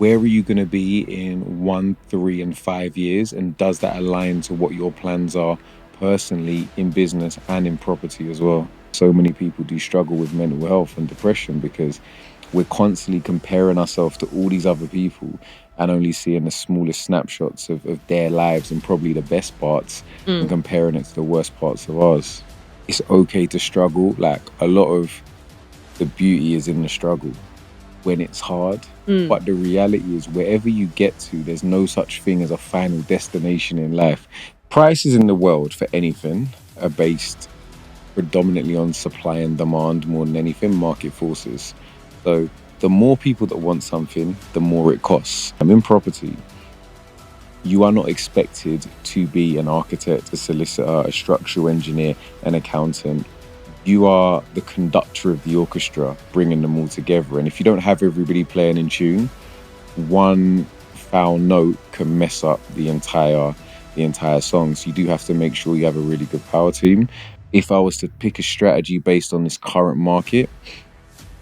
where are you going to be in 1, 3, and 5 years? And does that align to what your plans are personally in business and in property as well? So many people do struggle with mental health and depression because we're constantly comparing ourselves to all these other people and only seeing the smallest snapshots of their lives and probably the best parts and Mm. comparing it to the worst parts of ours. It's okay to struggle. Like, a lot of the beauty is in the struggle when it's hard. Mm. But the reality is, wherever you get to, there's no such thing as a final destination in life. Prices in the world for anything are based predominantly on supply and demand more than anything, market forces. So the more people that want something, the more it costs. I'm in property. You are not expected to be an architect, a solicitor, a structural engineer, an accountant. You are the conductor of the orchestra, bringing them all together. And if you don't have everybody playing in tune, one foul note can mess up the entire song. So you do have to make sure you have a really good power team. If I was to pick a strategy based on this current market,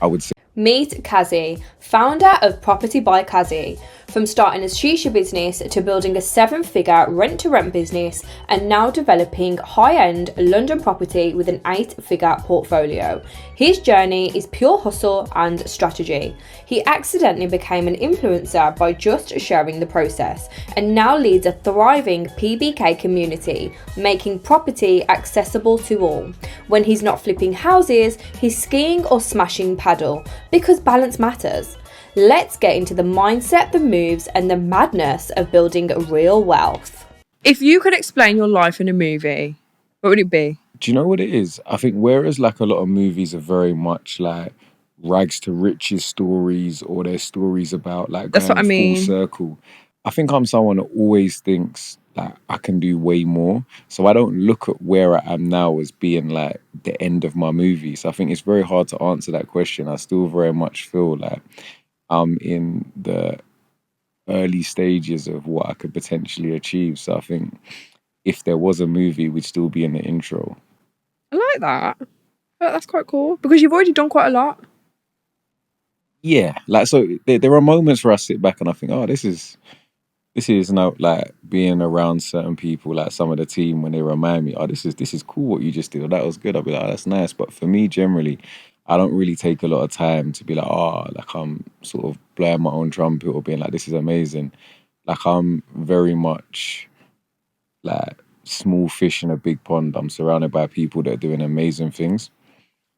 I would say Meet Kazy, founder of Property by Kazy. From starting a shisha business to building a 7-figure rent-to-rent business and now developing high-end London property with an 8-figure portfolio. His journey is pure hustle and strategy. He accidentally became an influencer by just sharing the process and now leads a thriving PBK community, making property accessible to all. When he's not flipping houses, he's skiing or smashing padel, because balance matters. Let's get into the mindset, the moves, and the madness of building real wealth. If you could explain your life in a movie, what would it be? do you know what it is? I think whereas like a lot of movies are very much like rags to riches stories, or their stories about like That's what going I full mean. circle, I think I'm someone that always thinks that I can do way more. So I don't look at where I am now as being like the end of my movie. So I think it's very hard to answer that question. I still very much feel like I'm in the early stages of what I could potentially achieve. So I think if there was a movie, we'd still be in the intro. I like that. That's quite cool because you've already done quite a lot. Yeah, like, so there are moments where I sit back and I think, oh, this is not like being around certain people, like some of the team, when they remind me, oh, this is cool what you just did, or that was good. I'll be like, oh, that's nice. But for me, generally, I don't really take a lot of time to be like, oh, like I'm sort of blowing my own trumpet or being like, this is amazing. Like, I'm very much like small fish in a big pond. I'm surrounded by people that are doing amazing things.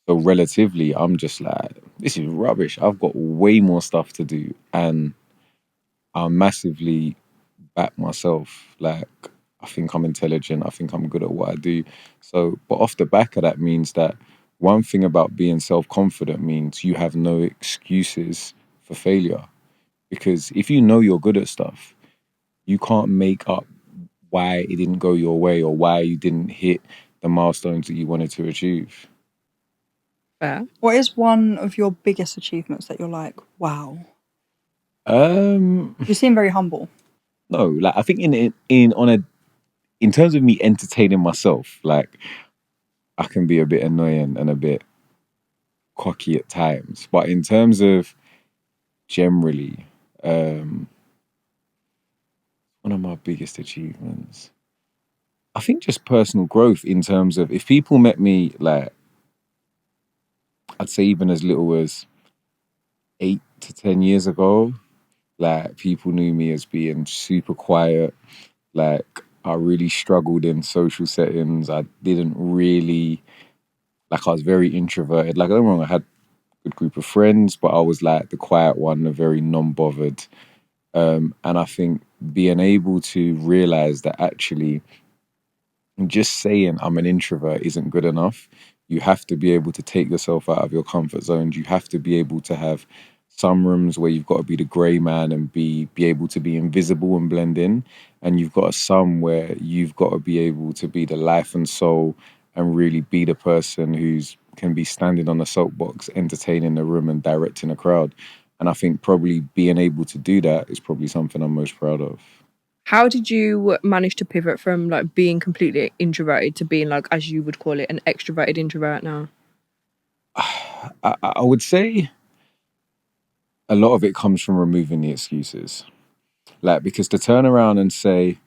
So relatively, I'm just like, this is rubbish. I've got way more stuff to do, and I massively back myself. Like, I think I'm intelligent. I think I'm good at what I do. So, but off the back of that means that one thing about being self-confident means you have no excuses for failure. Because if you know you're good at stuff, you can't make up why it didn't go your way or why you didn't hit the milestones that you wanted to achieve. Fair. What is one of your biggest achievements that you're like, wow? Um, You seem very humble. no, like, I think in terms of me entertaining myself, like, I can be a bit annoying and a bit cocky at times. But in terms of generally, one of my biggest achievements, I think just personal growth. In terms of, if people met me, like, I'd say even as little as 8 to 10 years ago, like, people knew me as being super quiet. Like, I really struggled in social settings. I didn't really, like, I was very introverted. Like, I don't know, I had a good group of friends, but I was like the quiet one, the very non-bothered. And I think being able to realize that actually just saying I'm an introvert isn't good enough. You have to be able to take yourself out of your comfort zones. You have to be able to have some rooms where you've got to be the grey man and be able to be invisible and blend in. And you've got some where you've got to be able to be the life and soul and really be the person who's can be standing on a soapbox, entertaining the room and directing a crowd. And I think probably being able to do that is probably something I'm most proud of. How did you manage to pivot from like being completely introverted to being like, as you would call it, an extroverted introvert now? I would say a lot of it comes from removing the excuses. Like, because to turn around and say,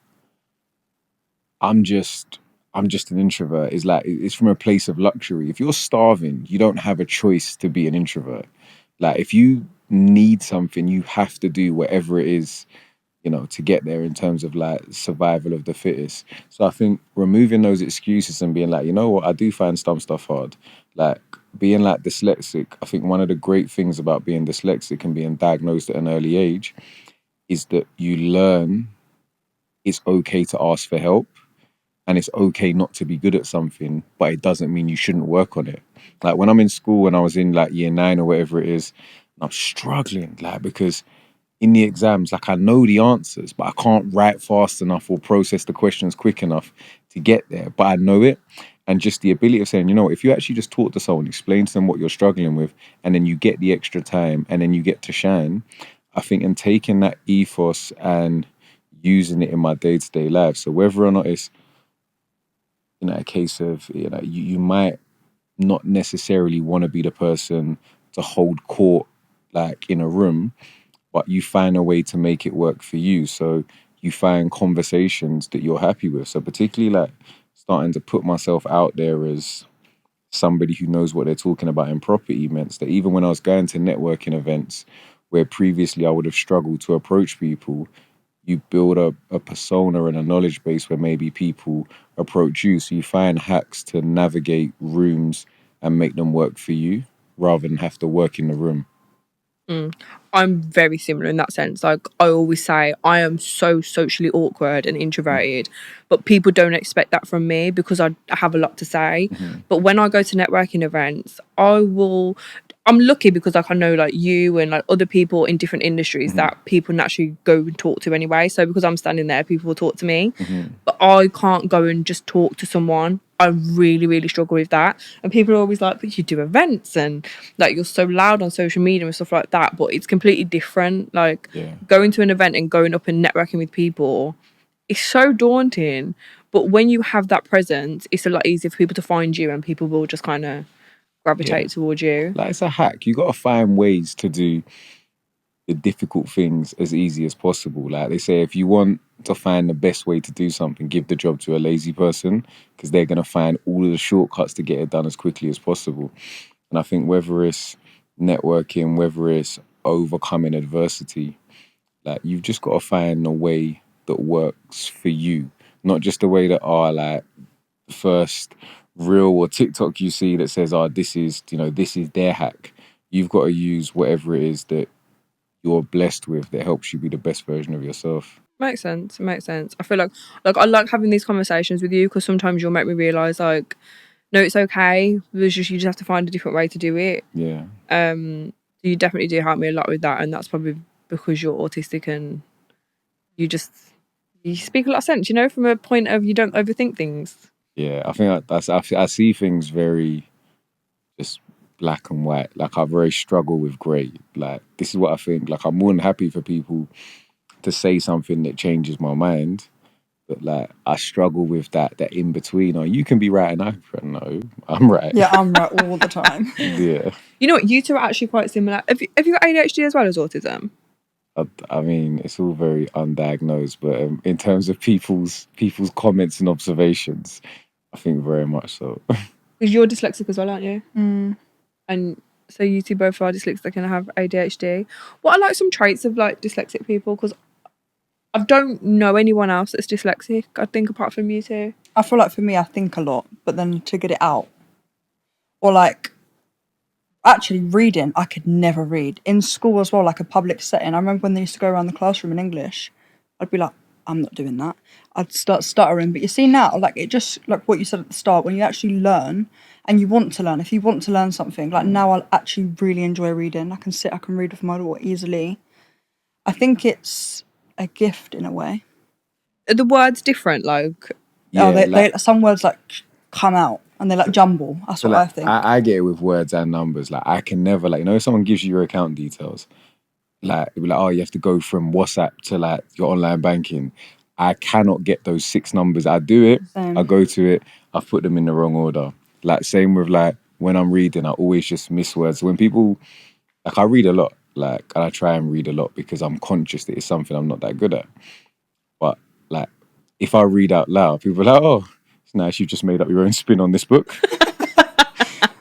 I'm just I'm just an introvert is like, it's from a place of luxury. If you're starving, you don't have a choice to be an introvert. Like, if you need something, you have to do whatever it is, to get there, in terms of like survival of the fittest. So I think removing those excuses and being like, you know what, I do find some stuff hard. Like, being like dyslexic, I think one of the great things about being dyslexic and being diagnosed at an early age is that you learn it's okay to ask for help, and it's okay not to be good at something, but it doesn't mean you shouldn't work on it. Like, when I'm in school and I was in like year 9 or whatever it is, I'm struggling, like, because in the exams, like, I know the answers, but I can't write fast enough or process the questions quick enough to get there. But I know it. And just the ability of saying, if you actually just talk to someone, explain to them what you're struggling with, and then you get the extra time and then you get to shine, I think, and taking that ethos and using it in my day-to-day life. So whether or not it's, a case of, you might not necessarily want to be the person to hold court, like, in a room, but you find a way to make it work for you. So you find conversations that you're happy with. So particularly, like, starting to put myself out there as somebody who knows what they're talking about in property events, that even when I was going to networking events where previously I would have struggled to approach people, you build a persona and a knowledge base where maybe people approach you. So you find hacks to navigate rooms and make them work for you rather than have to work in the room. I'm very similar in that sense. Like, I always say, I am so socially awkward and introverted, but people don't expect that from me because I have a lot to say. But when I go to networking events, I'm lucky because, like, I know, like, you and like other people in different industries that people naturally go and talk to anyway. So because I'm standing there, people will talk to me. But I can't go and just talk to someone. I really, really struggle with that. And people are always like, but you do events and like you're so loud on social media and stuff like that. But it's completely different. Like, going to an event and going up and networking with people, it's so daunting. But when you have that presence, it's a lot easier for people to find you, and people will just kind of gravitate towards you. Like, it's a hack. You got to find ways to do the difficult things as easy as possible. Like they say, if you want to find the best way to do something, give the job to a lazy person, because they're going to find all of the shortcuts to get it done as quickly as possible. And I think whether it's networking, whether it's overcoming adversity, like, you've just got to find a way that works for you, not just the way that like the first reel or TikTok you see that says, this is their hack. You've got to use whatever it is that you're blessed with that helps you be the best version of yourself. Makes sense. I feel like I like having these conversations with you because sometimes you'll make me realise, like, no, it's okay. You just have to find a different way to do it. Yeah. You definitely do help me a lot with that, and that's probably because you're autistic and you speak a lot of sense, from a point of you don't overthink things. Yeah, I think I see things very just black and white. Like, I very struggle with grey. Like, this is what I think. Like, I'm more than happy for people to say something that changes my mind, but like, I struggle with that in between. Or you can be right and no, I'm right. Yeah, I'm right all the time. Yeah. You know what? You two are actually quite similar. Have you got ADHD as well as autism? I mean, it's all very undiagnosed, but in terms of people's comments and observations, I think very much so. Because you're dyslexic as well, aren't you? And so you two both are dyslexic and have ADHD. What are like some traits of like dyslexic people? Because I don't know anyone else that's dyslexic, I think, apart from you two. I feel like for me, I think a lot, but then to get it out, or like, actually reading, I could never read. In school as well, like a public setting. I remember when they used to go around the classroom in English, I'd be like, I'm not doing that. I'd start stuttering. But you see now, like, it just, like what you said at the start, when you actually learn and you want to learn, if you want to learn something, like now I'll actually really enjoy reading. I can read with my daughter easily. I think it's a gift in a way. Are the words different? Like, they some words like come out and they like jumble. That's so what like, I think. I get it with words and numbers. Like, I can never, like, if someone gives you your account details, like, it'd be like, you have to go from WhatsApp to like your online banking. I cannot get those 6 numbers. I do it. Same. I go to it. I put them in the wrong order. Like, same with like when I'm reading, I always just miss words. When people, like, I read a lot, like, and I try and read a lot because I'm conscious that it's something I'm not that good at. But like, if I read out loud, people are like, "Oh, it's nice. You just made up your own spin on this book."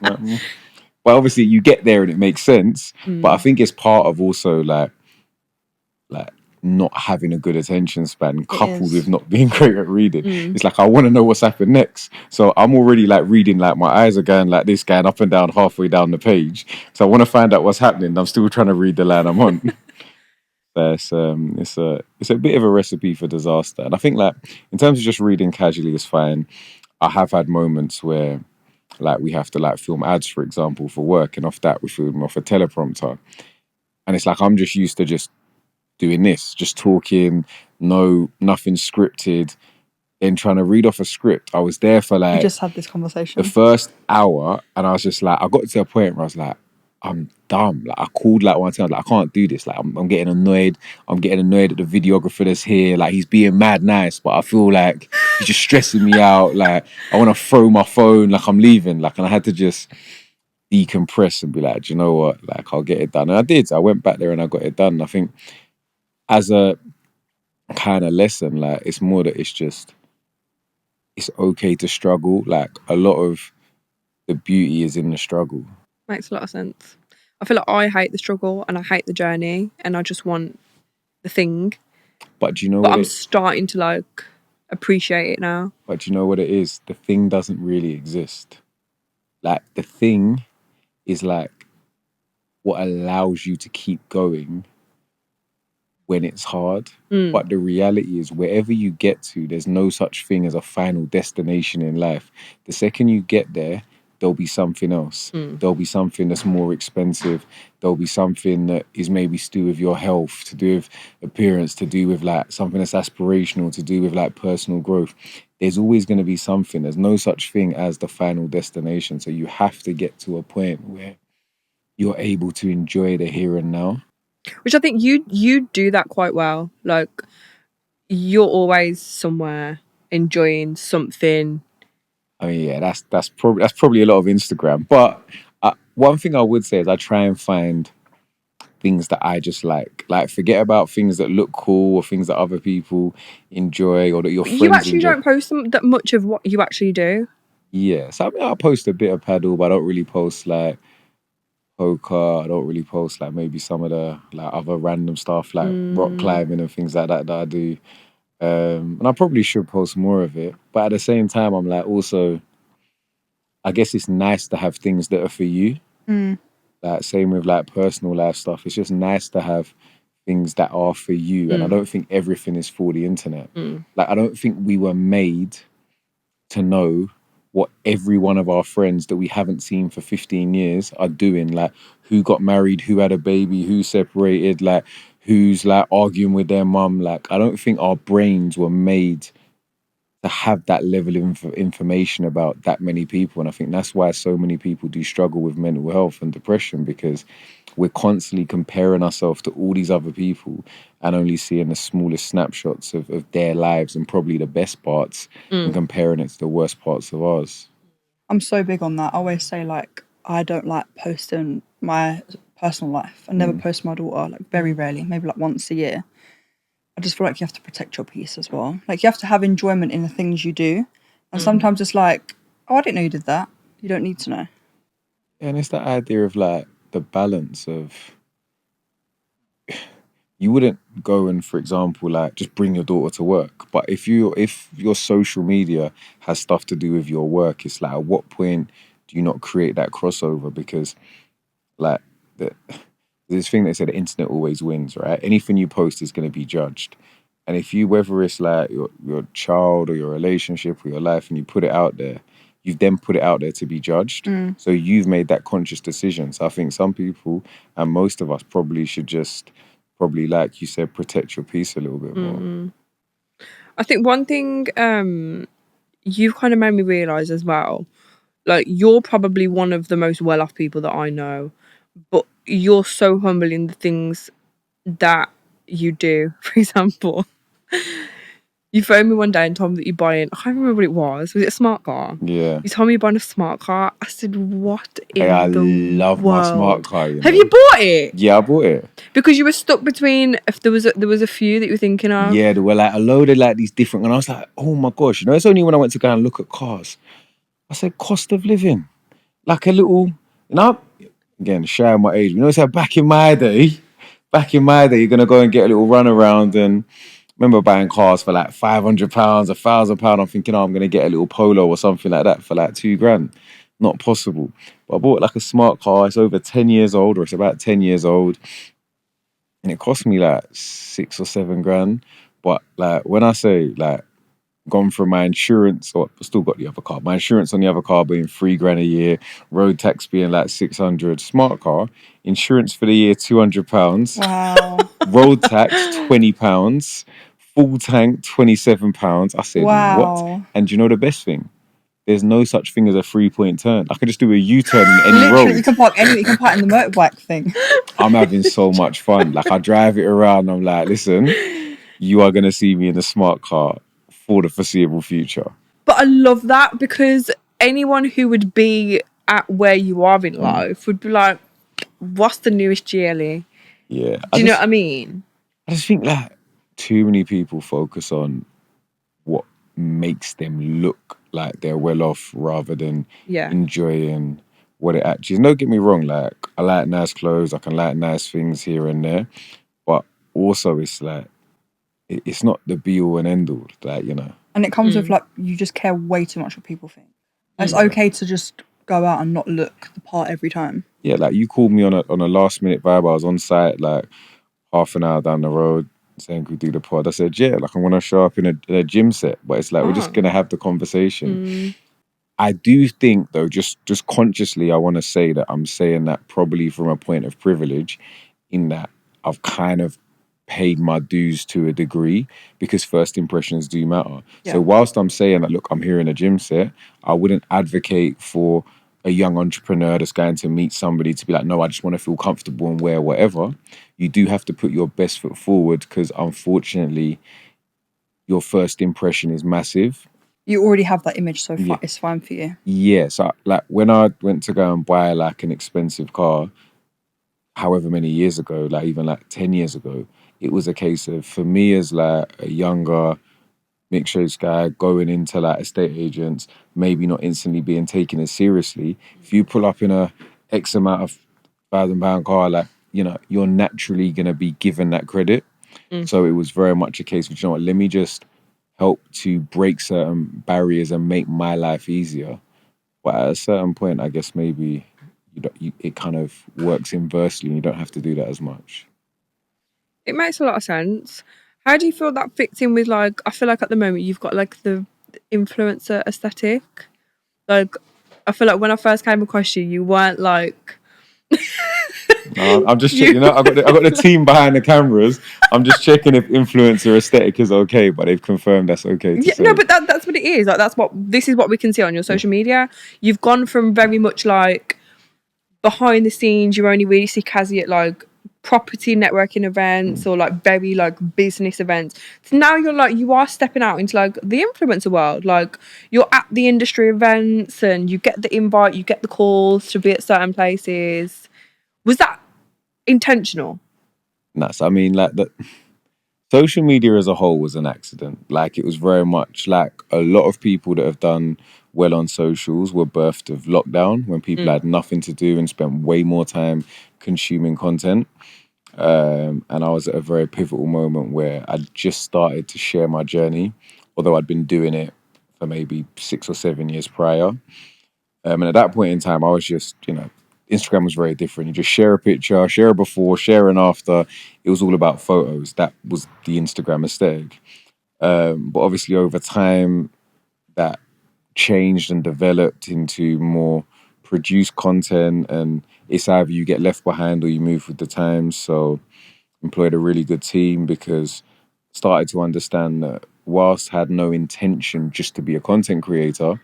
Like, but obviously, you get there and it makes sense. But I think it's part of also like not having a good attention span coupled is. with not being great at reading. Mm. It's like I want to know what's happened next. So I'm already like reading, like my eyes are going like this, going up and down halfway down the page. So I want to find out what's happening. I'm still trying to read the line I'm on. So it's a bit of a recipe for disaster. And I think like in terms of just reading casually is fine. I have had moments where like we have to like film ads, for example, for work, and off that we film off a teleprompter. And it's like I'm just used to just doing this, just talking, nothing scripted, then trying to read off a script. I was there for We like just had this the conversation. first hour, and I was just like, I got to a point where I was like, I'm dumb. Like I called like one time, like I can't do this. Like I'm getting annoyed. I'm getting annoyed at the videographer that's here. Like he's being mad nice, but I feel like he's just stressing me out. Like I want to throw my phone. Like I'm leaving. Like, and I had to just decompress and be like, do you know what? Like I'll get it done. And I did. I went back there and I got it done. I think as a kind of lesson, like it's more that it's okay to struggle. Like a lot of the beauty is in the struggle. Makes a lot of sense. I feel like I hate the struggle and I hate the journey and I just want the thing. But do you know But what I'm starting to like appreciate it now. But do you know what it is? The thing doesn't really exist. Like the thing is like what allows you to keep going when it's hard. But the reality is wherever you get to, there's no such thing as a final destination in life. The second you get there, there'll be something else. There'll be something that's more expensive. There'll be something that is maybe to do with your health, to do with appearance, to do with like something that's aspirational, to do with like personal growth. There's always going to be something. There's no such thing as the final destination. So you have to get to a point where you're able to enjoy the here and now. Which I think you do that quite well. Like you're always somewhere enjoying something. I mean, yeah, that's probably a lot of Instagram. But one thing I would say is I try and find things that I just like. Like, forget about things that look cool or things that other people enjoy or that your You friends actually enjoy. don't post that much of what you actually do. Yeah, so I mean, I'll post a bit of paddle, but I don't really post like poker. I don't really post like maybe some of the like other random stuff like rock climbing and things like that that I do. And I probably should post more of it, but at the same time, I'm like also, I guess it's nice to have things that are for you. Like same with like personal life stuff. It's just nice to have things that are for you. And I don't think everything is for the internet. Like I don't think we were made to know what every one of our friends that we haven't seen for 15 years are doing. Like who got married, who had a baby, who separated, like who's like arguing with their mum. Like I don't think our brains were made to have that level of information about that many people. And I think that's why so many people do struggle with mental health and depression, because we're constantly comparing ourselves to all these other people and only seeing the smallest snapshots of their lives and probably the best parts and comparing it to the worst parts of ours. I'm so big on that. I always say like I don't like posting my personal life. I never post my daughter, like very rarely, maybe like once a year. I just feel like you have to protect your peace as well. Like you have to have enjoyment in the things you do. And sometimes it's like, oh, I didn't know you did that. You don't need to know. And it's that idea of like the balance of, you wouldn't go and, for example, like just bring your daughter to work. But if your social media has stuff to do with your work, it's like at what point do you not create that crossover? Because like the this thing they said, the internet always wins, right? Anything you post is going to be judged. And if you, whether it's like your child or your relationship or your life, and you put it out there, you've then put it out there to be judged. So you've made that conscious decision. So I think some people and most of us probably should just probably, like you said, protect your peace a little bit more. I think one thing you've kind of made me realise as well, like you're probably one of the most well-off people that I know, but you're so humble in the things that you do. For example, You phoned me one day and told me that you're buying, I can't remember what it was. Was it a smart car? Yeah. You told me you're buying a smart car. I said, what in Hey, I the love my smart world? car, you Have know. you bought it? Yeah, I bought it. Because you were stuck between, if there was a few that you were thinking of. Yeah, there were like a load of like these different, and I was like, oh my gosh, you know, it's only when I went to go and look at cars. I said, cost of living. Like a little, you know, again, showing my age. You know, it's like back in my day, you're going to go and get a little run around and remember buying cars for like £500, £1,000. I'm thinking, oh, I'm going to get a little Polo or something like that for like £2,000. Not possible. But I bought like a smart car. It's over 10 years old, or it's about 10 years old. And it cost me like 6 or 7 grand. But like when I say like gone from my insurance, or still got the other car, my insurance on the other car being £3,000 a year, road tax being like 600, smart car, insurance for the year £200, Wow. road tax £20, full tank £27. I said, what? Wow. And do you know the best thing? There's no such thing as a 3-point turn. I can just do a U-turn in any Literally, road. you can park anywhere. You can park in the motorbike thing. I'm having so much fun. Like I drive it around. I'm like, listen, you are going to see me in a smart car for the foreseeable future. But I love that because anyone who would be at where you are in life would be like, what's the newest GLE? Yeah. Do you know what I mean? I just think like too many people focus on what makes them look like they're well off rather than Yeah. enjoying what it actually is. Don't get me wrong, like I like nice clothes, I can like nice things here and there, but also it's like it's not the be all and end all, like, you know. And it comes with like, you just care way too much what people think. It's okay to just go out and not look the part every time. Yeah, like you called me on a last minute vibe. I was on site like half an hour down the road saying, could we do the pod? I said, yeah, like I'm gonna show up in a gym set, but it's like we're just gonna have the conversation. I do think though, just consciously, I want to say that I'm saying that probably from a point of privilege, in that I've kind of paid my dues to a degree because first impressions do matter. Yeah. So whilst I'm saying that, look, I'm here in a gym set, I wouldn't advocate for a young entrepreneur that's going to meet somebody to be like, no, I just want to feel comfortable and wear whatever. You do have to put your best foot forward because unfortunately, your first impression is massive. You already have that image, so Yeah. it's fine for you. Yeah, so like when I went to go and buy like an expensive car, however many years ago, like even like 10 years ago, it was a case of, for me as like a younger mixed race guy going into like estate agents, maybe not instantly being taken as seriously. If you pull up in a X amount of £1,000 car, like, you know, you're naturally going to be given that credit. So it was very much a case of, you know what, let me just help to break certain barriers and make my life easier. But at a certain point, I guess maybe it kind of works inversely and you don't have to do that as much. It makes a lot of sense. How do you feel that fits in with, like, I feel like at the moment you've got like the influencer aesthetic. Like, I feel like when I first came across you, you weren't like. No, I'm just checking. You know, I got the team behind the cameras. I'm just checking if influencer aesthetic is okay, but they've confirmed that's okay to Yeah, say. no, but that's what it is. Like, this is what we can see on your social media. You've gone from very much like behind the scenes. You only really see Kazy at like property networking events or like very like business events. So now you are stepping out into like the influencer world. Like, you're at the industry events and you get the invite, you get the calls to be at certain places. Was that intentional? Nuts. I mean, like the social media as a whole was an accident. Like it was very much like a lot of people that have done well on socials were birthed of lockdown when people had nothing to do and spent way more time consuming content. And I was at a very pivotal moment where I just started to share my journey, although I'd been doing it for maybe 6 or 7 years prior. And at that point in time, I was just, you know, Instagram was very different. You just share a picture, share a before, share an after. It was all about photos. That was the Instagram aesthetic. But obviously over time, that changed and developed into more produced content. And it's either you get left behind or you move with the times. So employed a really good team because started to understand that whilst had no intention just to be a content creator,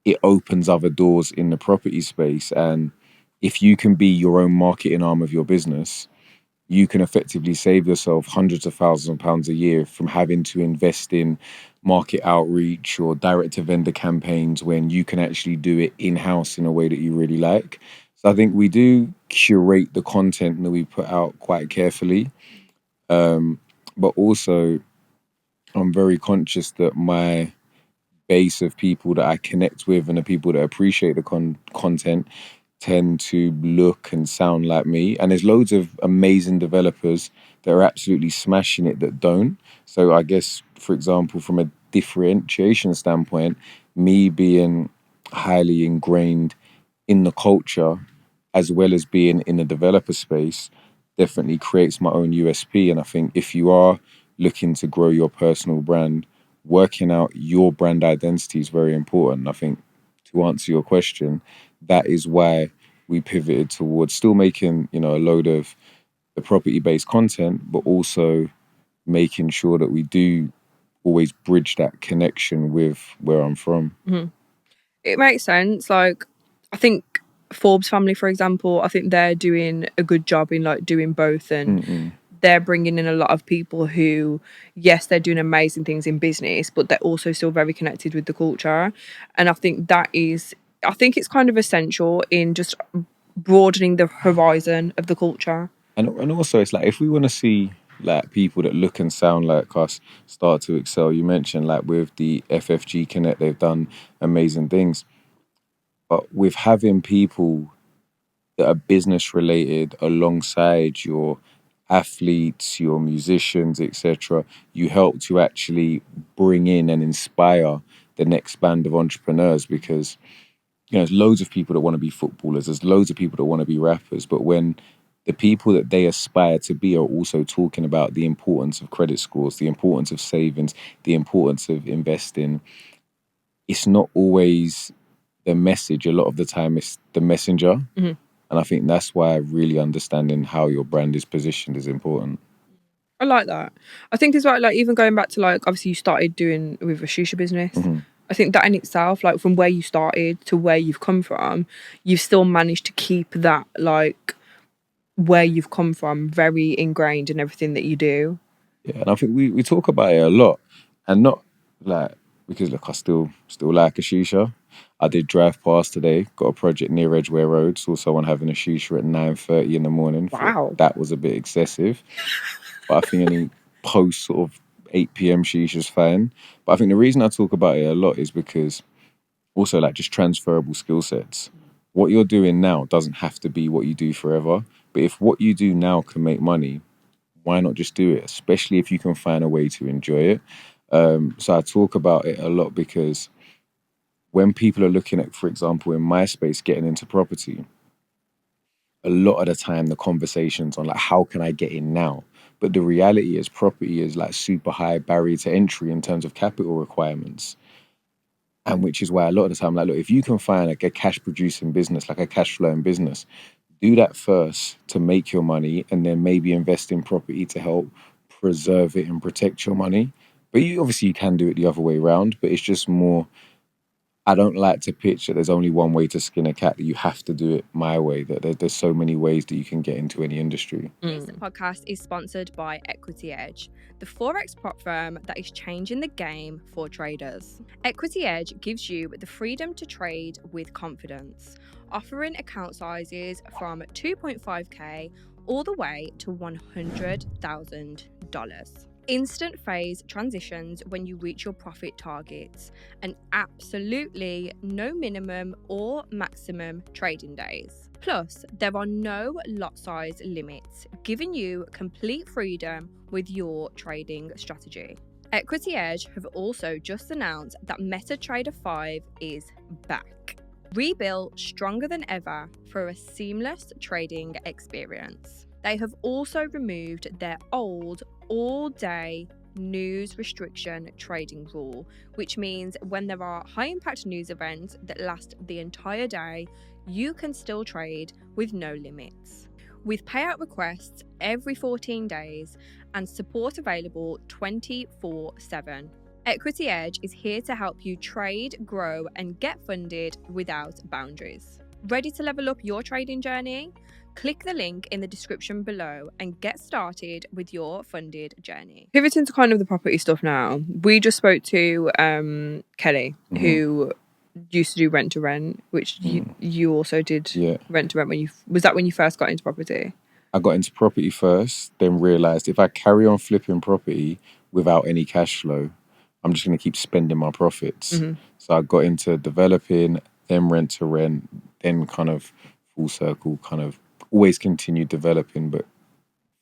it opens other doors in the property space. And if you can be your own marketing arm of your business, you can effectively save yourself hundreds of thousands of pounds a year from having to invest in market outreach or direct to vendor campaigns when you can actually do it in-house in a way that you really like. So I think we do curate the content that we put out quite carefully. But also I'm very conscious that my base of people that I connect with and the people that appreciate the content tend to look and sound like me. And there's loads of amazing developers that are absolutely smashing it that don't. So I guess, for example, from a differentiation standpoint, me being highly ingrained in the culture as well as being in the developer space definitely creates my own USP. And I think if you are looking to grow your personal brand, working out your brand identity is very important. I think to answer your question, that is why we pivoted towards still making, a load of the property-based content, but also making sure that we do always bridge that connection with where I'm from. It makes sense. Like, I think Forbes family, for example, I think they're doing a good job in like doing both, and they're bringing in a lot of people who, yes, they're doing amazing things in business, but they're also still very connected with the culture. And I think it's kind of essential in just broadening the horizon of the culture. And also, it's like if we want to see like people that look and sound like us start to excel. You mentioned like with the FFG Connect, they've done amazing things, but with having people that are business related alongside your athletes, your musicians, etc., you help to actually bring in and inspire the next band of entrepreneurs because there's loads of people that want to be footballers, there's loads of people that want to be rappers, but when the people that they aspire to be are also talking about the importance of credit scores, the importance of savings, the importance of investing, it's not always the message. A lot of the time it's the messenger. And I think that's why really understanding how your brand is positioned is important. I like that. I think as well, like even going back to like obviously you started doing with a shisha business. I think that in itself, like from where you started to where you've come from, you've still managed to keep that like where you've come from very ingrained in everything that you do. Yeah, and I think we talk about it a lot, and not like because look, I still like a shisha. I did drive past today, got a project near Edgware Road, saw someone having a shisha at 9:30 in the morning. Thought Wow. that was a bit excessive, but I think any post sort of 8 p.m. shisha is fine. But I think the reason I talk about it a lot is because also like just transferable skill sets. What you're doing now doesn't have to be what you do forever, but if what you do now can make money, why not just do it? Especially if you can find a way to enjoy it. So I talk about it a lot because when people are looking at, for example, in my space, getting into property, a lot of the time the conversations on like, how can I get in now? But the reality is property is like super high barrier to entry in terms of capital requirements. And which is why a lot of the time, like, look, if you can find like a cash producing business, like a cash flowing business, do that first to make your money and then maybe invest in property to help preserve it and protect your money. But you can do it the other way around, but it's just more, I don't like to pitch that there's only one way to skin a cat, that you have to do it my way, that there's so many ways that you can get into any industry. This podcast is sponsored by Equity Edge, the Forex prop firm that is changing the game for traders. Equity Edge gives you the freedom to trade with confidence, offering account sizes from 2.5k all the way to $100,000. Instant phase transitions when you reach your profit targets, and absolutely no minimum or maximum trading days. Plus, there are no lot size limits, giving you complete freedom with your trading strategy. Equity Edge have also just announced that MetaTrader 5 is back, rebuilt stronger than ever for a seamless trading experience. They have also removed their old all-day news restriction trading rule, which means when there are high-impact news events that last the entire day, you can still trade with no limits. With payout requests every 14 days and support available 24/7. Equity Edge is here to help you trade, grow, and get funded without boundaries. Ready to level up your trading journey? Click the link in the description below and get started with your funded journey. Pivoting to kind of the property stuff now, we just spoke to Kelly, who used to do rent to rent, which you also did. Yeah. Rent to rent was that when you first got into property? I got into property first, then realized if I carry on flipping property without any cash flow, I'm just going to keep spending my profits. So I got into developing, then rent to rent, then kind of full circle, kind of always continued developing, but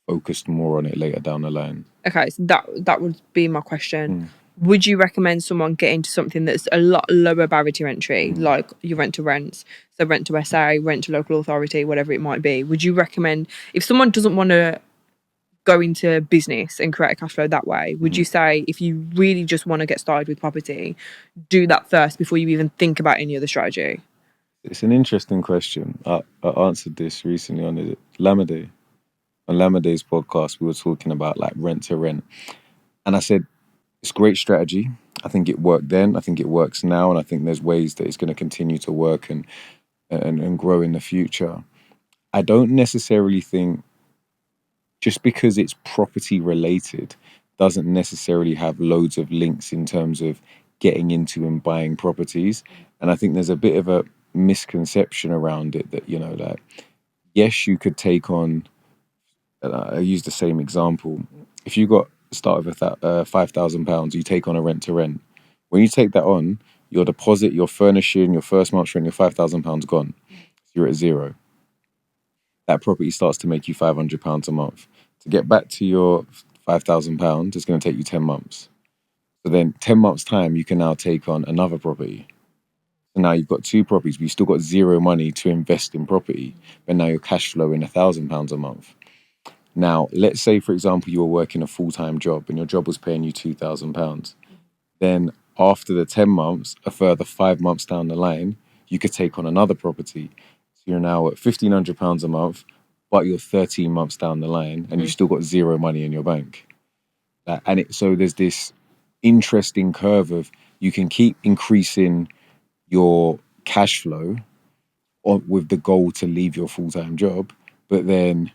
focused more on it later down the line. Okay, so that would be my question. Would you recommend someone get into something that's a lot lower barrier to entry, like your rent to rents, so rent to SA, rent to local authority, whatever it might be? Would you recommend, if someone doesn't want to go into business and create a cash flow that way, would you say if you really just want to get started with property, do that first before you even think about any other strategy? It's an interesting question. I answered this recently on Lamade. On Lamade's podcast, we were talking about like rent to rent. And I said, it's a great strategy. I think it worked then. I think it works now. And I think there's ways that it's going to continue to work and grow in the future. I don't necessarily think just because it's property related doesn't necessarily have loads of links in terms of getting into and buying properties. And I think there's a bit of a misconception around it that, like, yes, you could take on, I use the same example. If you got start with £5,000, you take on a rent to rent. When you take that on, your deposit, your furnishing, your first month's rent, your £5,000 gone. So you're at zero. That property starts to make you £500 a month. To get back to your £5,000, it's going to take you 10 months. So then 10 months time, you can now take on another property. So now you've got two properties, but you still got zero money to invest in property. But now you're cash flowing £1,000 a month. Now, let's say, for example, you were working a full-time job and your job was paying you £2,000. Then after the 10 months, a further 5 months down the line, you could take on another property. So you're now at £1,500 a month, but you're 13 months down the line and you still got zero money in your bank. So there's this interesting curve of you can keep increasing your cash flow with the goal to leave your full-time job, but then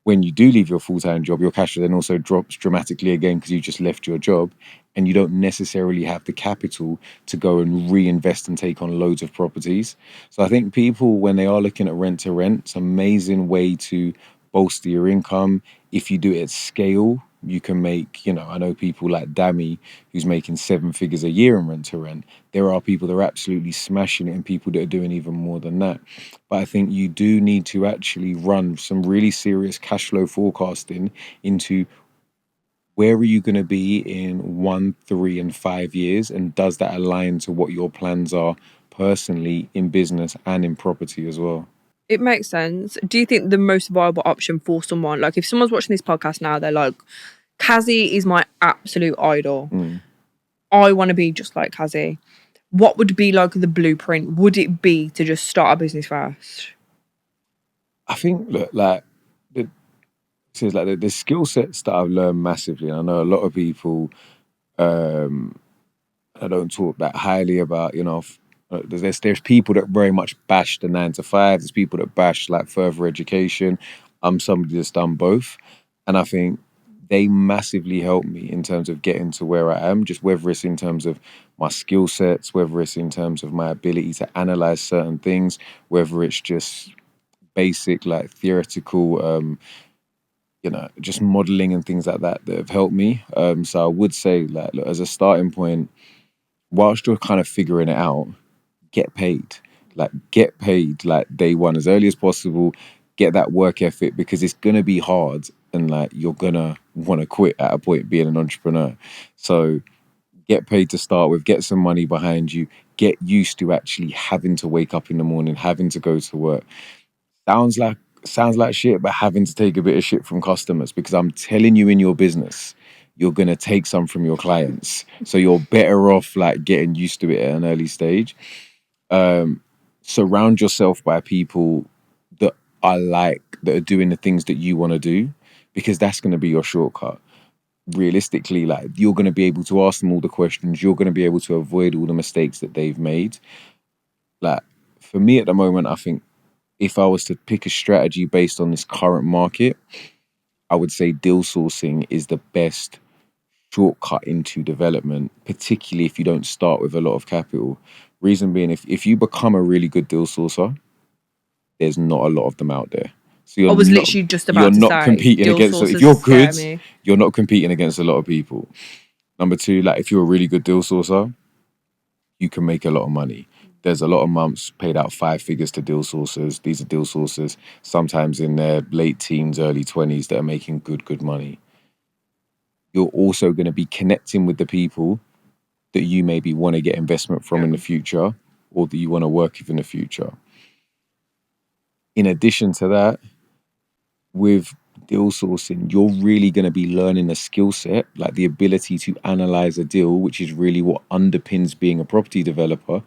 when you do leave your full-time job, your cash flow then also drops dramatically again because you just left your job and you don't necessarily have the capital to go and reinvest and take on loads of properties. So I think people, when they are looking at rent to rent, it's an amazing way to bolster your income. If you do it at scale, you can make, I know people like Dammy, who's making 7 figures a year in rent to rent. There are people that are absolutely smashing it and people that are doing even more than that. But I think you do need to actually run some really serious cash flow forecasting into where are you going to be in 1, 3, and 5 years, and does that align to what your plans are personally in business and in property as well? It makes sense. Do you think the most viable option for someone, like if someone's watching this podcast now, they're like, Kazy is my absolute idol. I want to be just like Kazy. What would be like the blueprint? Would it be to just start a business first? I think, look, like, the skill sets that I've learned massively, and I know a lot of people, I don't talk that highly about, there's people that very much bash the 9 to 5. There's people that bash like further education. I'm somebody that's done both. And I think they massively helped me in terms of getting to where I am, just whether it's in terms of my skill sets, whether it's in terms of my ability to analyze certain things, whether it's just basic, like theoretical, just modeling and things like that have helped me. So I would say, like, look, as a starting point, whilst you're kind of figuring it out, get paid. Get paid like day one as early as possible. Get that work ethic because it's going to be hard and like you're going to want to quit at a point being an entrepreneur. So get paid to start with, get some money behind you, get used to actually having to wake up in the morning, having to go to work. Sounds like shit, but having to take a bit of shit from customers, because I'm telling you, in your business, you're going to take some from your clients. So you're better off like getting used to it at an early stage. Surround yourself by people that are doing the things that you want to do, because that's going to be your shortcut. Realistically, like, you're going to be able to ask them all the questions. You're going to be able to avoid all the mistakes that they've made. Like, for me at the moment, I think if I was to pick a strategy based on this current market, I would say deal sourcing is the best shortcut into development, particularly if you don't start with a lot of capital. Reason being, if you become a really good deal sourcer, there's not a lot of them out there. So I was literally just you're about to not say competing deal against. So if sources you're good, scare me. you're not competing against a lot of people. Number two, like if you're a really good deal sourcer, you can make a lot of money. There's a lot of months paid out 5 figures to deal sourcers. These are deal sourcers, sometimes in their late teens, early 20s, that are making good money. You're also going to be connecting with the people that you maybe want to get investment from in the future, or that you want to work with in the future. In addition to that, with deal sourcing, you're really going to be learning a skill set, like the ability to analyze a deal, which is really what underpins being a property developer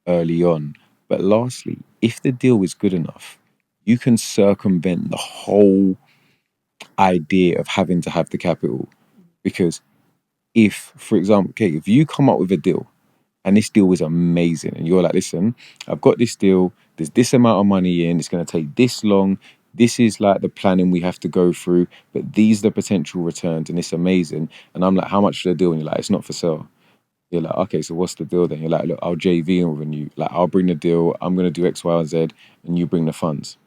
early on. But lastly, if the deal is good enough, you can circumvent the whole idea of having to have the capital. Because if, for example, okay, if you come up with a deal and this deal is amazing and you're like, listen, I've got this deal, there's this amount of money in, it's going to take this long, this is like the planning we have to go through, but these are the potential returns and it's amazing. And I'm like, how much for the deal? And you're like, it's not for sale. You're like, okay, so what's the deal then? You're like, look, I'll JV in with you. Like, I'll bring the deal, I'm going to do X, Y, and Z, and you bring the funds.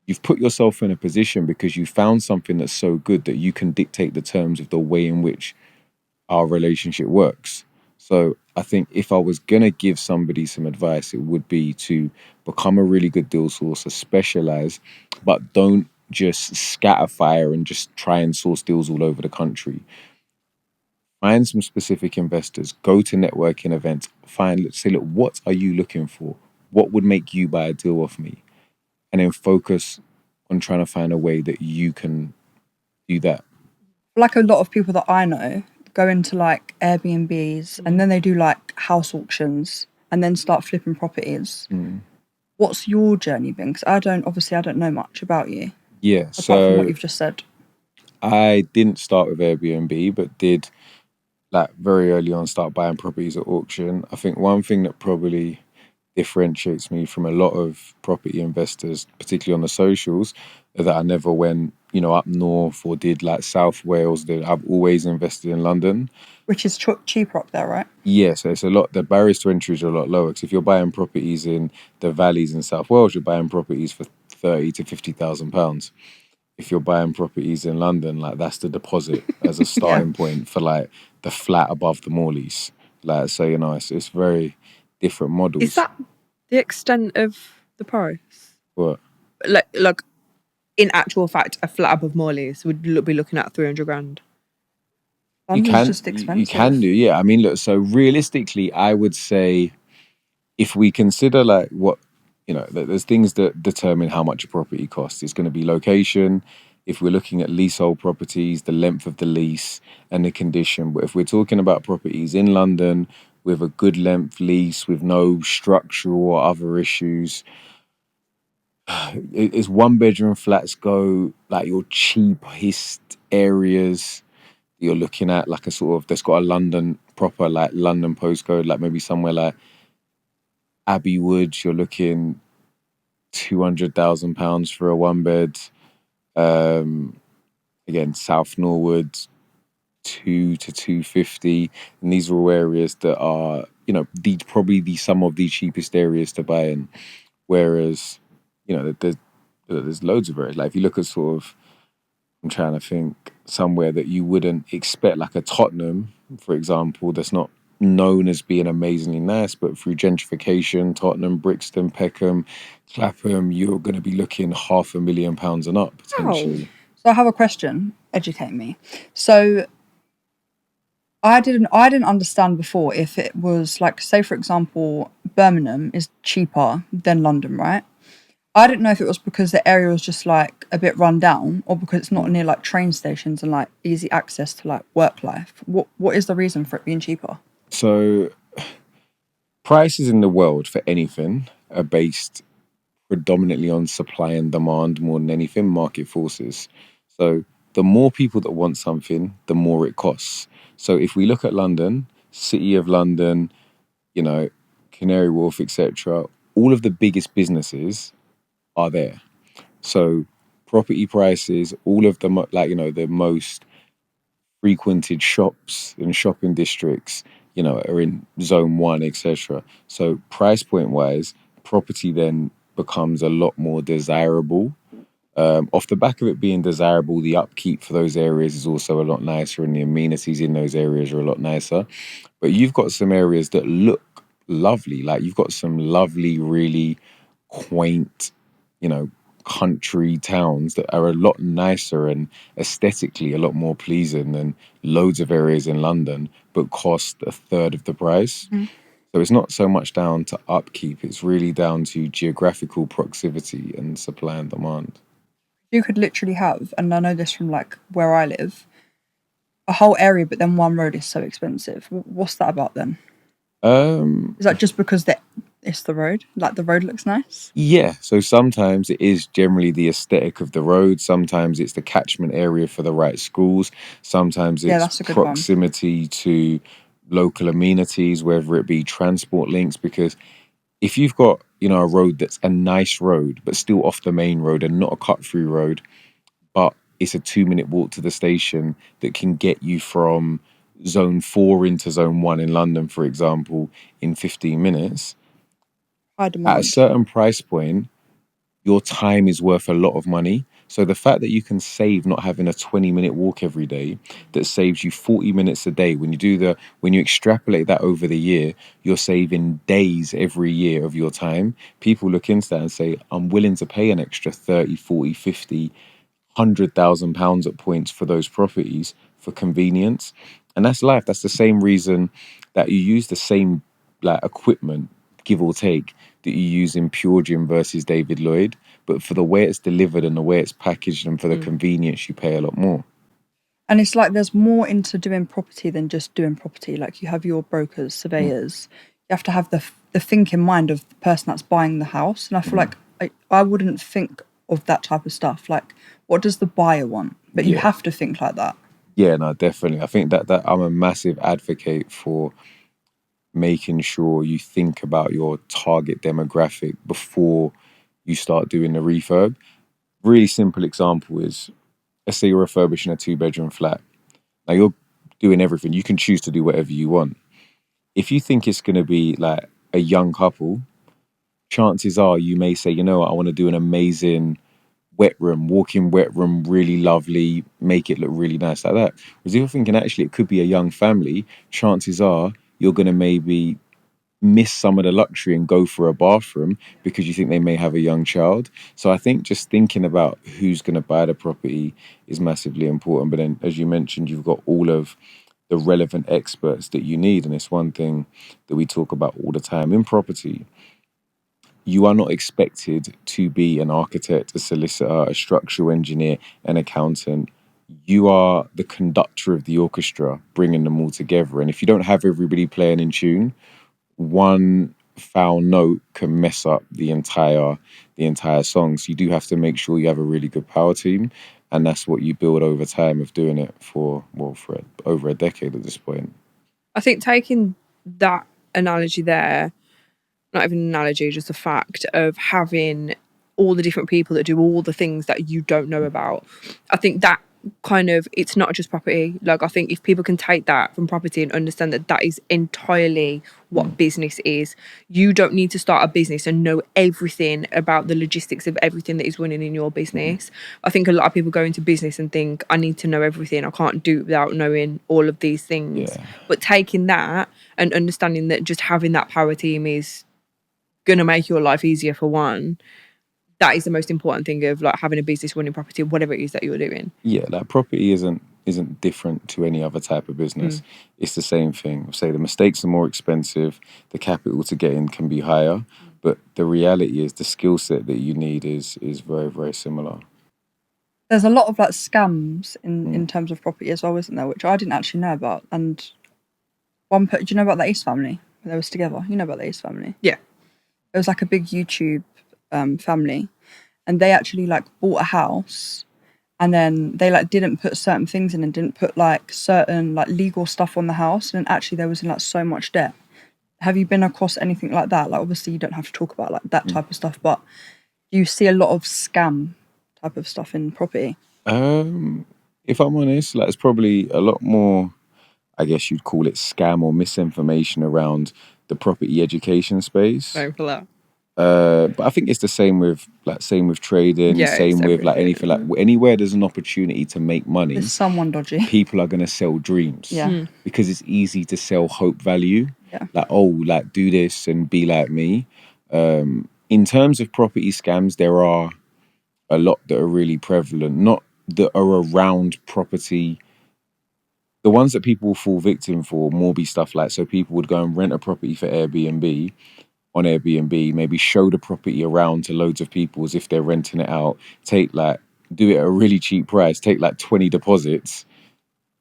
You've put yourself in a position because you found something that's so good that you can dictate the terms of the way in which our relationship works. So I think if I was going to give somebody some advice, it would be to become a really good deal sourcer, specialize, but don't just scatter fire and just try and source deals all over the country. Find some specific investors, go to networking events, say, look, what are you looking for? What would make you buy a deal off me? And then focus on trying to find a way that you can do that. Like a lot of people that I know go into like Airbnbs and then they do like house auctions and then start flipping properties. What's your journey been? Because I don't know much about you Yeah, apart from what so you've just said. I didn't start with Airbnb, but did like very early on start buying properties at auction. I think one thing that probably differentiates me from a lot of property investors, particularly on the socials, is that I never went, up north or did like South Wales. I've always invested in London. Which is cheaper up there, right? Yeah, so it's a lot. The barriers to entry are a lot lower. Because if you're buying properties in the valleys in South Wales, you're buying properties for 30 to 50,000 pounds. If you're buying properties in London, like that's the deposit as a starting point for like the flat above the mall lease. Like, so it's very different models. Is that the extent of the price? What? Like in actual fact, a flat above Morley's would be looking at 300 grand. London's just expensive. You can do, yeah. I mean, look. So realistically, I would say if we consider like what there's things that determine how much a property costs. It's going to be location. If we're looking at leasehold properties, the length of the lease and the condition. But if we're talking about properties in London with a good length lease, with no structural or other issues, it's 1 bedroom flats go like your cheapest areas. You're looking at like a sort of that's got a London proper like London postcode, like maybe somewhere like Abbey Wood. You're looking £200,000 for a 1 bed. Again, South Norwood, 2 to 250, and these are all areas that are probably some of the cheapest areas to buy in. Whereas there's loads of areas. Like if you look at sort of, I'm trying to think somewhere that you wouldn't expect, like a Tottenham, for example, that's not known as being amazingly nice, but through gentrification, Tottenham, Brixton, Peckham, Clapham, you're going to be looking £500,000 and up potentially. So I have a question. Educate me. So I didn't understand before if it was like, say for example, Birmingham is cheaper than London, right? I didn't know if it was because the area was just like a bit run down or because it's not near like train stations and like easy access to like work life. What is the reason for it being cheaper? So prices in the world for anything are based predominantly on supply and demand more than anything, market forces. So the more people that want something, the more it costs. So if we look at London, City of London, Canary Wharf, etc., all of the biggest businesses are there. So property prices, all of the the most frequented shops and shopping districts, are in zone one, etc. So price point wise, property then becomes a lot more desirable. Off the back of it being desirable, the upkeep for those areas is also a lot nicer, and the amenities in those areas are a lot nicer. But you've got some areas that look lovely. Like you've got some lovely, really quaint, you know, country towns that are a lot nicer and aesthetically a lot more pleasing than loads of areas in London, but cost a third of the price. So it's not so much down to upkeep, it's really down to geographical proximity and supply and demand. You could literally have, and I know this from like where I live, a whole area, but then one road is so expensive. What's that about then? Is that just because it's the road? Like the road looks nice? Yeah, so sometimes it is generally the aesthetic of the road. Sometimes it's the catchment area for the right schools. Sometimes Yeah, it's that's a good one. proximity to local amenities, whether it be transport links. Because if you've got, a road that's a nice road, but still off the main road and not a cut through road, but it's a 2-minute walk to the station that can get you from zone 4 into zone 1 in London, for example, in 15 minutes. High At a demand. certain price point, your time is worth a lot of money. So the fact that you can save not having a 20-minute walk every day, that saves you 40 minutes a day, when you extrapolate that over the year, you're saving days every year of your time. People look into that and say, I'm willing to pay an extra 30, 40, 50, £100,000 at points for those properties for convenience. And that's life. That's the same reason that you use the same equipment, give or take, that you use in Pure Gym versus David Lloyd. But for the way it's delivered and the way it's packaged and for the convenience, you pay a lot more. And it's like there's more into doing property than just doing property. Like you have your brokers, surveyors. You have to have the think in mind of the person that's buying the house. And I feel like I wouldn't think of that type of stuff. Like, what does the buyer want? But you Yeah. have to think like that. Yeah, no, definitely. I think that I'm a massive advocate for making sure you think about your target demographic before you start doing the refurb. Really simple example is, let's say you're refurbishing a 2-bedroom flat. Now you're doing everything. You can choose to do whatever you want. If you think it's going to be like a young couple, chances are you may say, you know what, I want to do an amazing wet room, walk-in wet room, really lovely, make it look really nice like that. Whereas if you're thinking actually it could be a young family, chances are you're going to maybe miss some of the luxury and go for a bathroom because you think they may have a young child. So I think just thinking about who's going to buy the property is massively important. But then, as you mentioned, you've got all of the relevant experts that you need. And it's one thing that we talk about all the time in property. You are not expected to be an architect, a solicitor, a structural engineer, an accountant. You are the conductor of the orchestra, bringing them all together. And if you don't have everybody playing in tune, one foul note can mess up the entire song. So you do have to make sure you have a really good power team, and that's what you build over time of doing it for over a decade at this point. I think taking that analogy there, not even an analogy, just a fact of having all the different people that do all the things that you don't know about. I think that it's not just property. Like, I think if people can take that from property and understand that that is entirely what business is, you don't need to start a business and know everything about the logistics of everything that is running in your business. I think a lot of people go into business and think, I need to know everything. I can't do it without knowing all of these things. Yeah. But taking that and understanding that just having that power team is going to make your life easier, for one, that is the most important thing of like having a business, running property, whatever it is that you're doing. Yeah, like property isn't different to any other type of business. It's the same thing. Say the mistakes are more expensive, the capital to get in can be higher, but the reality is the skill set that you need is very, very similar. There's a lot of like scams in terms of property as well, isn't there? Which I didn't actually know about. And do you know about the Ace family? They was together. You know about the Ace family? Yeah. It was like a big YouTube family, and they actually like bought a house, and then they like didn't put certain things in and didn't put like certain like legal stuff on the house, and actually there was in like so much debt. Have you been across anything like that? Like obviously you don't have to talk about like that type of stuff, but Do you see a lot of scam type of stuff in property? If I'm honest, like it's probably a lot more, I guess you'd call it scam or misinformation around the property education space. Going for that. But I think it's the same with trading, Yeah, it's same with like anything, like everything. anywhere there's an opportunity to make money, There's someone dodgy. people are gonna sell dreams. Yeah. Because it's easy to sell hope value. Yeah. Like, oh, like do this and be like me. In terms of property scams, there are a lot that are really prevalent, not that are around property. The ones that people fall victim for more be stuff like, so people would go and rent a property for Airbnb on Airbnb, maybe show the property around to loads of people as if they're renting it out, do it at a really cheap price, take like 20 deposits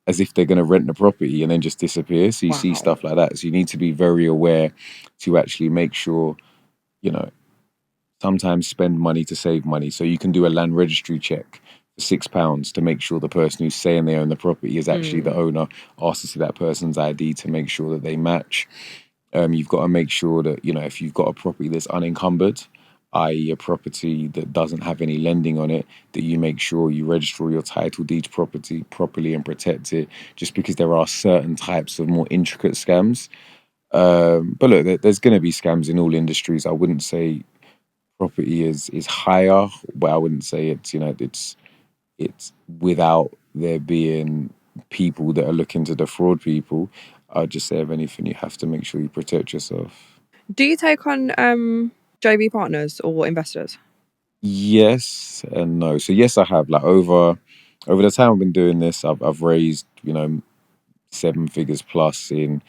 as if they're going to rent the property and then just disappear. So you see Wow. stuff like that. So you need to be very aware to actually make sure, you know, sometimes spend money to save money. So you can do a land registry check for £6 to make sure the person who's saying they own the property is actually the owner. Ask to see that person's ID to make sure that they match. You've got to make sure that, you know, if you've got a property that's unencumbered, i.e. a property that doesn't have any lending on it, that you make sure you register your title deeds property properly and protect it, just because there are certain types of more intricate scams. But look, there's going to be scams in all industries. I wouldn't say property is higher, but I wouldn't say it's, you know, it's without there being people that are looking to defraud people. I'd just say, if anything, you have to make sure you protect yourself. Do you take on JV partners or investors? Yes and no. So yes, I have. Like over the time I've been doing this, I've raised, you know, 7 figures plus in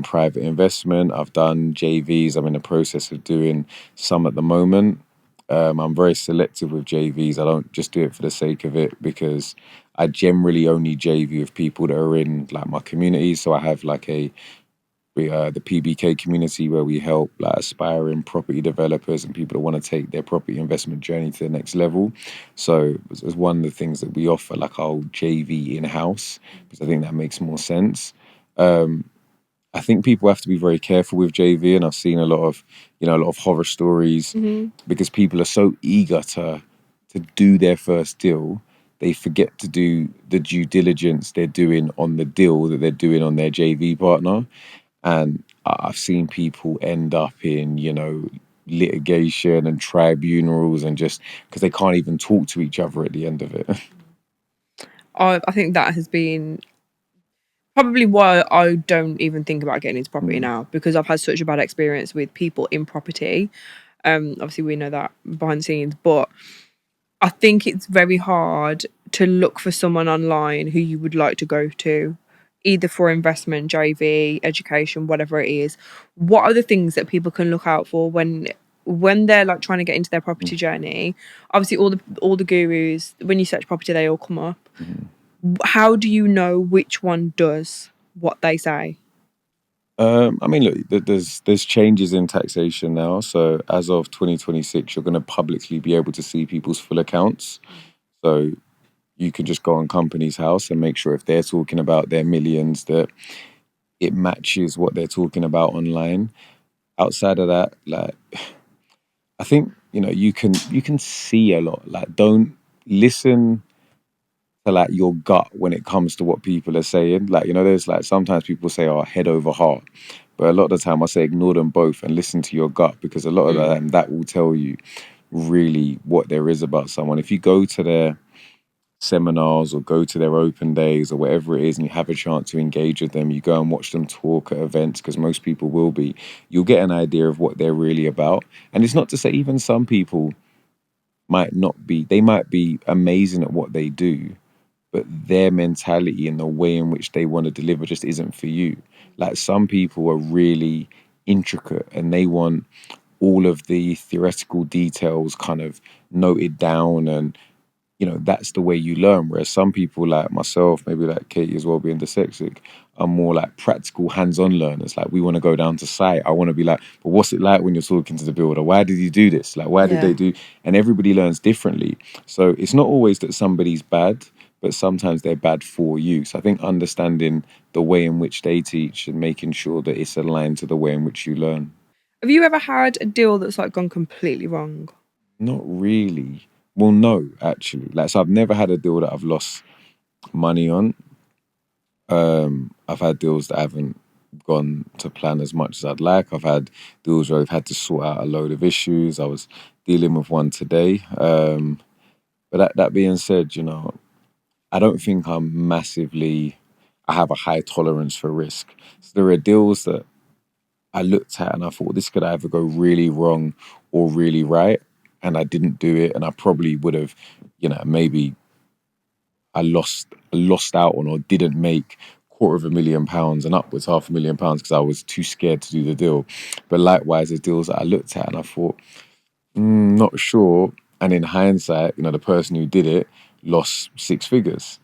private investment. I've done JVs. I'm in the process of doing some at the moment. I'm very selective with JVs. I don't just do it for the sake of it, because I generally only JV with people that are in like my community. So I have like the PBK community, where we help like aspiring property developers and people that want to take their property investment journey to the next level. So it's one of the things that we offer, like our JV in house, because I think that makes more sense. I think people have to be very careful with JV, and I've seen a lot of horror stories, because people are so eager to do their first deal, they forget to do the due diligence they're doing on the deal that they're doing on their JV partner. And I've seen people end up in, you know, litigation and tribunals, and just because they can't even talk to each other at the end of it. I think that has been probably why I don't even think about getting into property now, because I've had such a bad experience with people in property. Obviously we know that behind the scenes, but I think it's very hard to look for someone online who you would like to go to, either for investment, JV, education, whatever it is. What are the things that people can look out for when they're like trying to get into their property journey? Obviously all the gurus, when you search property, they all come up. How do you know which one does what they say? I mean, look, there's changes in taxation now. So as of 2026, you're going to publicly be able to see people's full accounts. So you can just go on Companies House and make sure if they're talking about their millions, that it matches what they're talking about online. Outside of that, like, I think, you know, you can see a lot. Like, don't listen to like your gut when it comes to what people are saying. Like, you know, there's like sometimes people say, "Oh, head over heart," but a lot of the time I say ignore them both and listen to your gut, because a lot of the time that will tell you really what there is about someone. If you go to their seminars or go to their open days or whatever it is, and you have a chance to engage with them, you go and watch them talk at events, because most people will be, you'll get an idea of what they're really about. And it's not to say even some people might not be, they might be amazing at what they do, but their mentality and the way in which they want to deliver just isn't for you. Like, some people are really intricate and they want all of the theoretical details kind of noted down, and you know, that's the way you learn. Whereas some people like myself, maybe like Katie as well, being dyslexic, are more like practical, hands-on learners. Like, we want to go down to site. I want to be like, but what's it like when you're talking to the builder? Why did you do this? Like, why did they do? And everybody learns differently. So it's not always that somebody's bad, but sometimes they're bad for you. So I think understanding the way in which they teach and making sure that it's aligned to the way in which you learn. Have you ever had a deal that's like gone completely wrong? Not really. Well, no, actually. Like, so I've never had a deal that I've lost money on. I've had deals that haven't gone to plan as much as I'd like. I've had deals where I've had to sort out a load of issues. I was dealing with one today. But that being said, I don't think I have a high tolerance for risk. So there are deals that I looked at and I thought this could either go really wrong or really right. And I didn't do it. And I probably would have, maybe I lost out on or didn't make £250,000 and upwards £500,000 because I was too scared to do the deal. But likewise, there's deals that I looked at and I thought, not sure. And in hindsight, the person who did it lost six figures.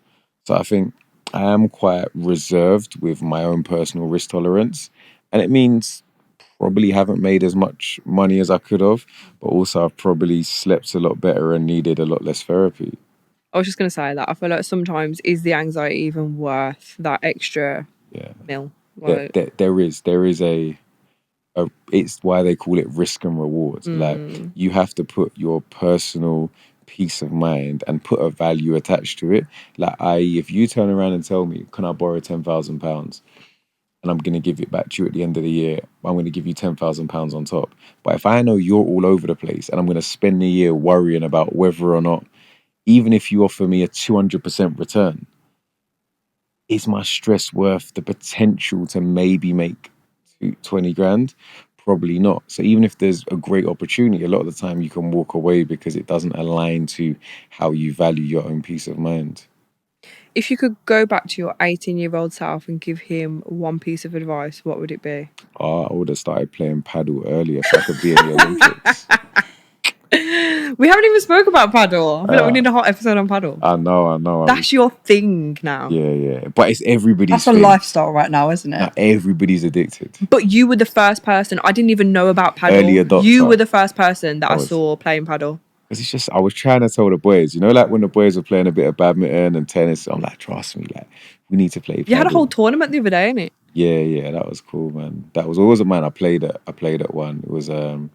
So I think I am quite reserved with my own personal risk tolerance. And it means probably haven't made as much money as I could have, but also I've probably slept a lot better and needed a lot less therapy. I was just going to say that I feel like sometimes is the anxiety even worth that extra Yeah. mil? There, Like, there is it's why they call it risk and reward. Like, you have to put your personal peace of mind and put a value attached to it. Like, if you turn around and tell me, can I borrow £10,000 and I'm going to give it back to you at the end of the year, I'm going to give you £10,000 on top. But if I know you're all over the place and I'm going to spend the year worrying about whether or not, even if you offer me a 200% return, is my stress worth the potential to maybe make 20 grand? Probably not. So even if there's a great opportunity, a lot of the time you can walk away because it doesn't align to how you value your own peace of mind. if you could go back to your 18-year-old self and give him one piece of advice, what would it be? I would have started playing paddle earlier so I could be in the Olympics. We haven't even spoke about paddle. I feel like we need a hot episode on paddle. I know. That's your thing now. Yeah. But it's everybody's That's a thing. lifestyle right now, isn't it? Now, everybody's addicted. But you were the first person. I didn't even know about paddle. Early adopter. You were the first person that I was. saw playing paddle. Because it's just, I was trying to tell the boys, like when the boys were playing a bit of badminton and tennis, I'm like, trust me, like, we need to play paddle. You had a whole tournament the other day, innit? Yeah, that was cool, man. That was always a man. I played at one. It was Tom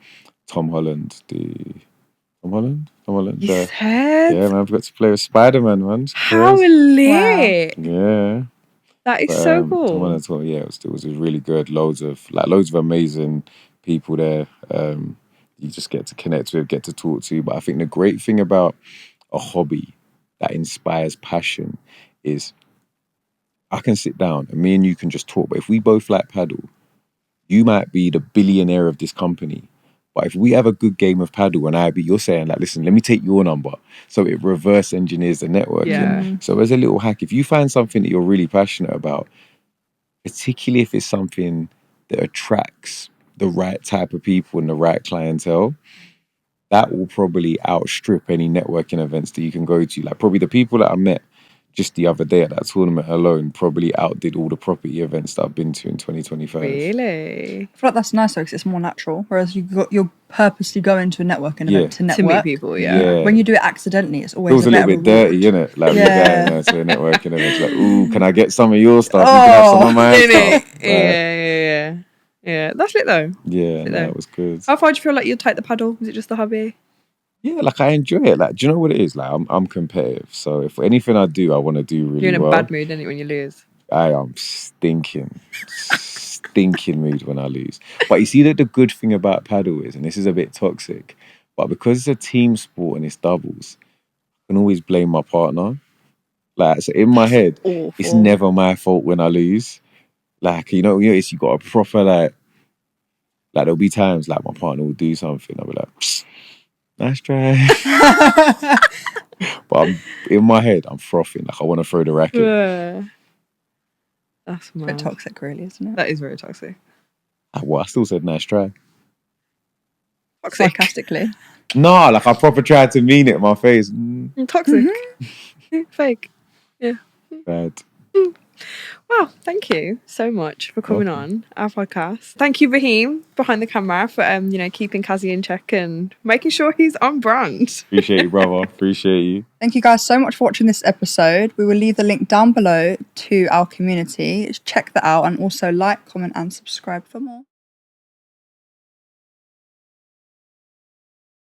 Holland, Tom Holland? You yeah, said? man, I've got to play with Spider-Man, man. It's How crazy. lit! Yeah. That is But, so Tom cool. Holland, it was really good. Loads of amazing people there. You just get to connect with, get to talk to. But I think the great thing about a hobby that inspires passion is I can sit down and me and you can just talk. But if we both like paddle, you might be the billionaire of this company. But if we have a good game of paddle and you're saying like, listen, let me take your number. So it reverse engineers the networking. Yeah. So as a little hack, if you find something that you're really passionate about, particularly if it's something that attracts the right type of people and the right clientele, that will probably outstrip any networking events that you can go to. Like probably the people that I met just the other day at that tournament alone probably outdid all the property events that I've been to in 2025. Really? I feel like that's nicer because it's more natural. Whereas you're purposely going to a networking event to network. To meet people, yeah. When you do it accidentally, it's always Feels a little bit dirty, innit? Like we're going there to a networking event. It's like, ooh, can I get some of your stuff? You can have some of my stuff. Yeah. That's it though. Yeah, it was good. How far do you feel like you'd take the paddle? Was it just a hobby? Yeah, like I enjoy it. Like, do you know what it is? Like, I'm competitive. So if anything I do, I want to do really well. You're in a bad mood, aren't you, when you lose? I am stinking mood when I lose. But you see that the good thing about paddle is, and this is a bit toxic, but because it's a team sport and it's doubles, I can always blame my partner. Like, so in my head, it's never my fault when I lose. Like, you got a proper like there'll be times like my partner will do something, I'll be like, nice try. But in my head, I'm frothing. Like I want to throw the racket. That's a bit toxic, really, isn't it? That is very toxic. Well, I still said nice try. Sarcastically. No, like I proper tried to mean it in my face. Toxic. Fake. Yeah. Bad. Wow, thank you so much for coming on our podcast. Thank you, Raheem, behind the camera, for keeping Kazy in check and making sure he's on brand. Appreciate you, brother. Appreciate you. Thank you guys so much for watching this episode. We will leave the link down below to our community. Check that out and also like, comment and subscribe for more.